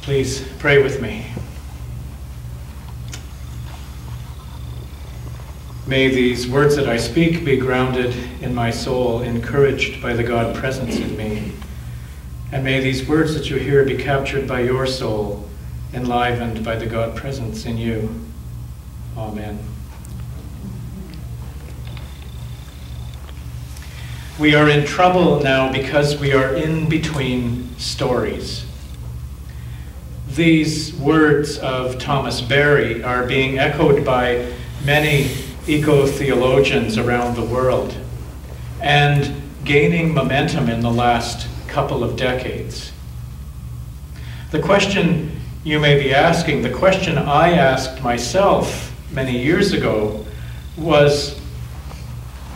Please pray with me. May these words that I speak be grounded in my soul, encouraged by the God presence in me. And may these words that you hear be captured by your soul, enlivened by the God presence in you. Amen. We are in trouble now because we are in between stories. These words of Thomas Berry are being echoed by many eco-theologians around the world and gaining momentum in the last couple of decades. The question you may be asking, the question I asked myself many years ago was,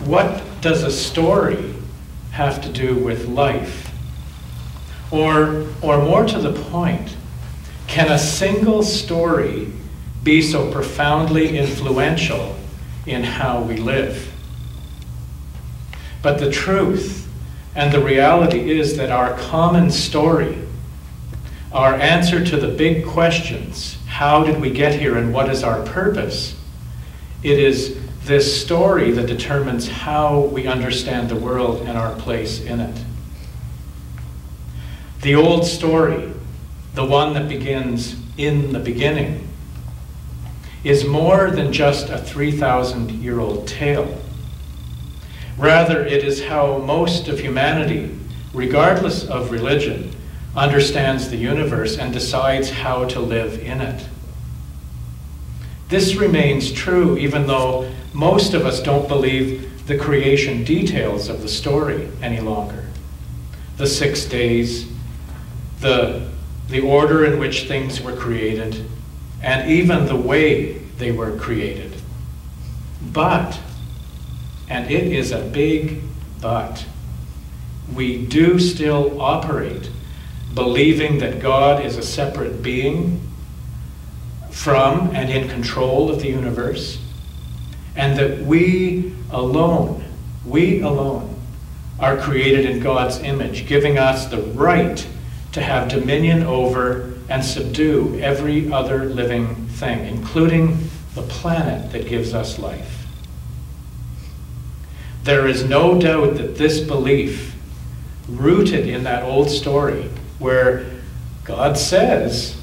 what does a story have to do with life? Or more to the point, can a single story be so profoundly influential in how we live? But the truth and the reality is that our common story, our answer to the big questions, how did we get here and what is our purpose? It is this story that determines how we understand the world and our place in it. The old story, the one that begins in the beginning, is more than just a 3,000-year-old tale. Rather, it is how most of humanity, regardless of religion, understands the universe and decides how to live in it. This remains true even though most of us don't believe the creation details of the story any longer. The 6 days, the order in which things were created, and even the way they were created. But, and it is a big but, we do still operate believing that God is a separate being from and in control of the universe, and that we alone are created in God's image, giving us the right to have dominion over and subdue every other living thing, including the planet that gives us life. There is no doubt that this belief, rooted in that old story where God says,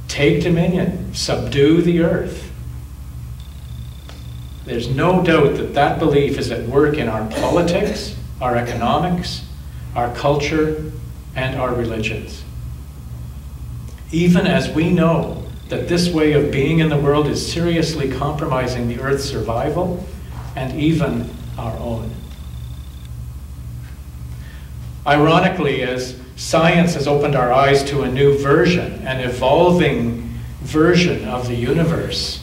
take dominion, subdue the earth. There's no doubt that that belief is at work in our politics, our economics, our culture, and our religions. Even as we know that this way of being in the world is seriously compromising the Earth's survival and even our own. Ironically, as science has opened our eyes to a new version, an evolving version of the universe,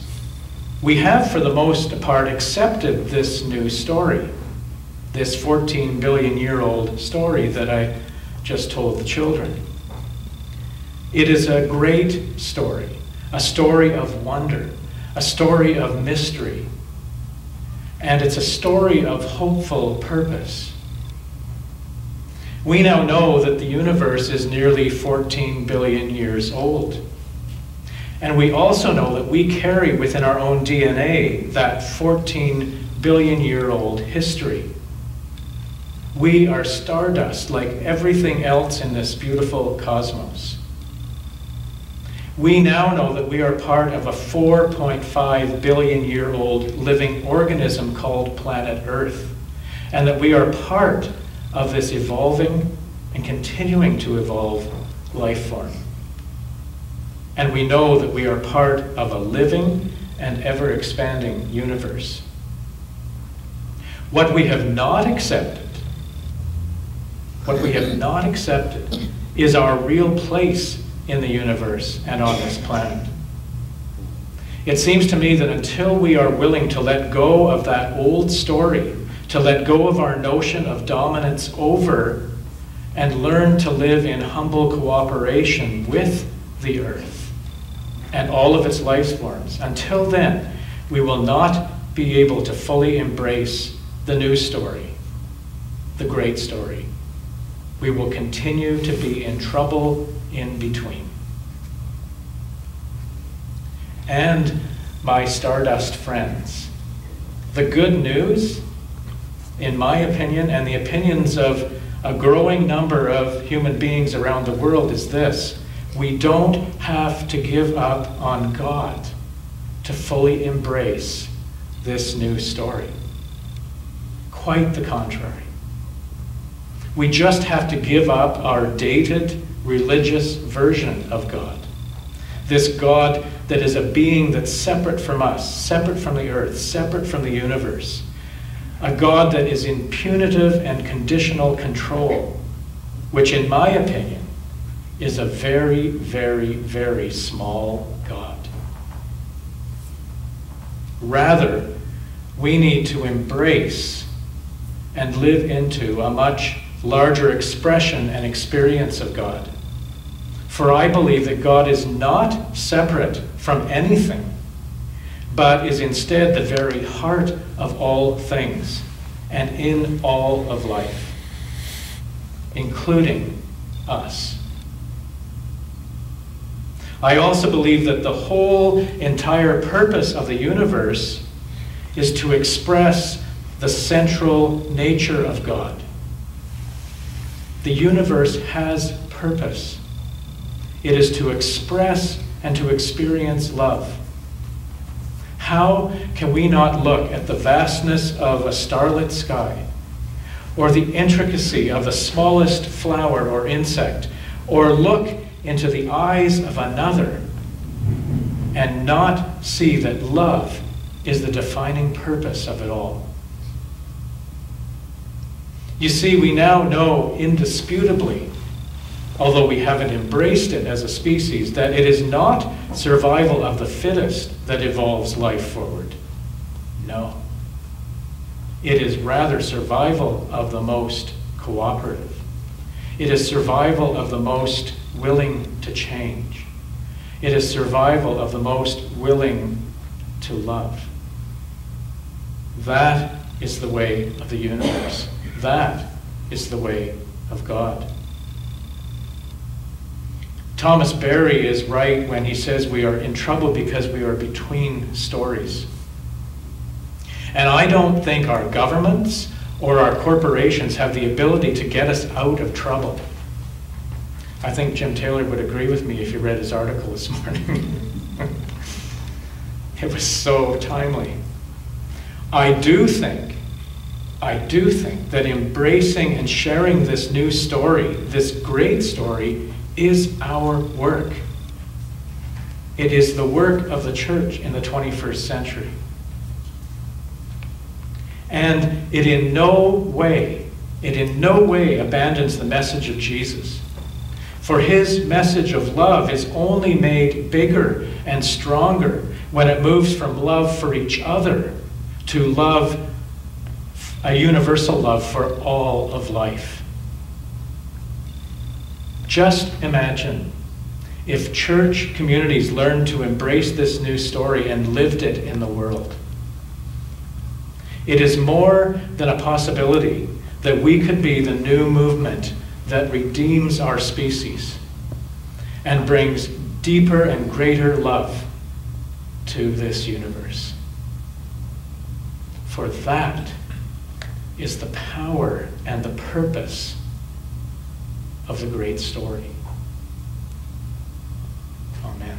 we have, for the most part, accepted this new story, this 14 billion year old story that I just told the children. It is a great story, a story of wonder, a story of mystery, and it's a story of hopeful purpose. We now know that the universe is nearly 14 billion years old. And we also know that we carry within our own DNA that 14 billion year old history. We are stardust like everything else in this beautiful cosmos. We now know that we are part of a 4.5 billion year old living organism called planet Earth, and that we are part of this evolving and continuing to evolve life form. And we know that we are part of a living and ever-expanding universe. What we have not accepted is our real place in the universe and on this planet. It seems to me that until we are willing to let go of that old story, to let go of our notion of dominance over, and learn to live in humble cooperation with the earth and all of its life forms, until then, we will not be able to fully embrace the new story, the great story. We will continue to be in trouble in between. and my stardust friends. The good news, in my opinion, and the opinions of a growing number of human beings around the world, is this: we don't have to give up on God to fully embrace this new story. Quite the contrary. We just have to give up our dated religious version of God. This God that is a being that's separate from us, separate from the earth, separate from the universe. A God that is in punitive and conditional control, which in my opinion is a very, very, very small God. Rather, we need to embrace and live into a much larger expression and experience of God. For I believe that God is not separate from anything, but is instead the very heart of all things and in all of life, including us. I also believe that the whole entire purpose of the universe is to express the central nature of God. The universe has purpose. It is to express and to experience love. How can we not look at the vastness of a starlit sky, or the intricacy of the smallest flower or insect, or look into the eyes of another and not see that love is the defining purpose of it all? You see, we now know indisputably, although we haven't embraced it as a species, that it is not survival of the fittest that evolves life forward. No. It is rather survival of the most cooperative. It is survival of the most willing to change. It is survival of the most willing to love. That is the way of the universe. That is the way of God. Thomas Berry is right when he says we are in trouble because we are between stories. And I don't think our governments or our corporations have the ability to get us out of trouble. I think Jim Taylor would agree with me if you read his article this morning. It was so timely. I do think that embracing and sharing this new story, this great story, is our work. It is the work of the church in the 21st century. And it in no way abandons the message of Jesus. For his message of love is only made bigger and stronger when it moves from love for each other to love, a universal love for all of life. Just imagine if church communities learned to embrace this new story and lived it in the world. It is more than a possibility that we could be the new movement that redeems our species and brings deeper and greater love to this universe. For that is the power and the purpose of the great story. Amen.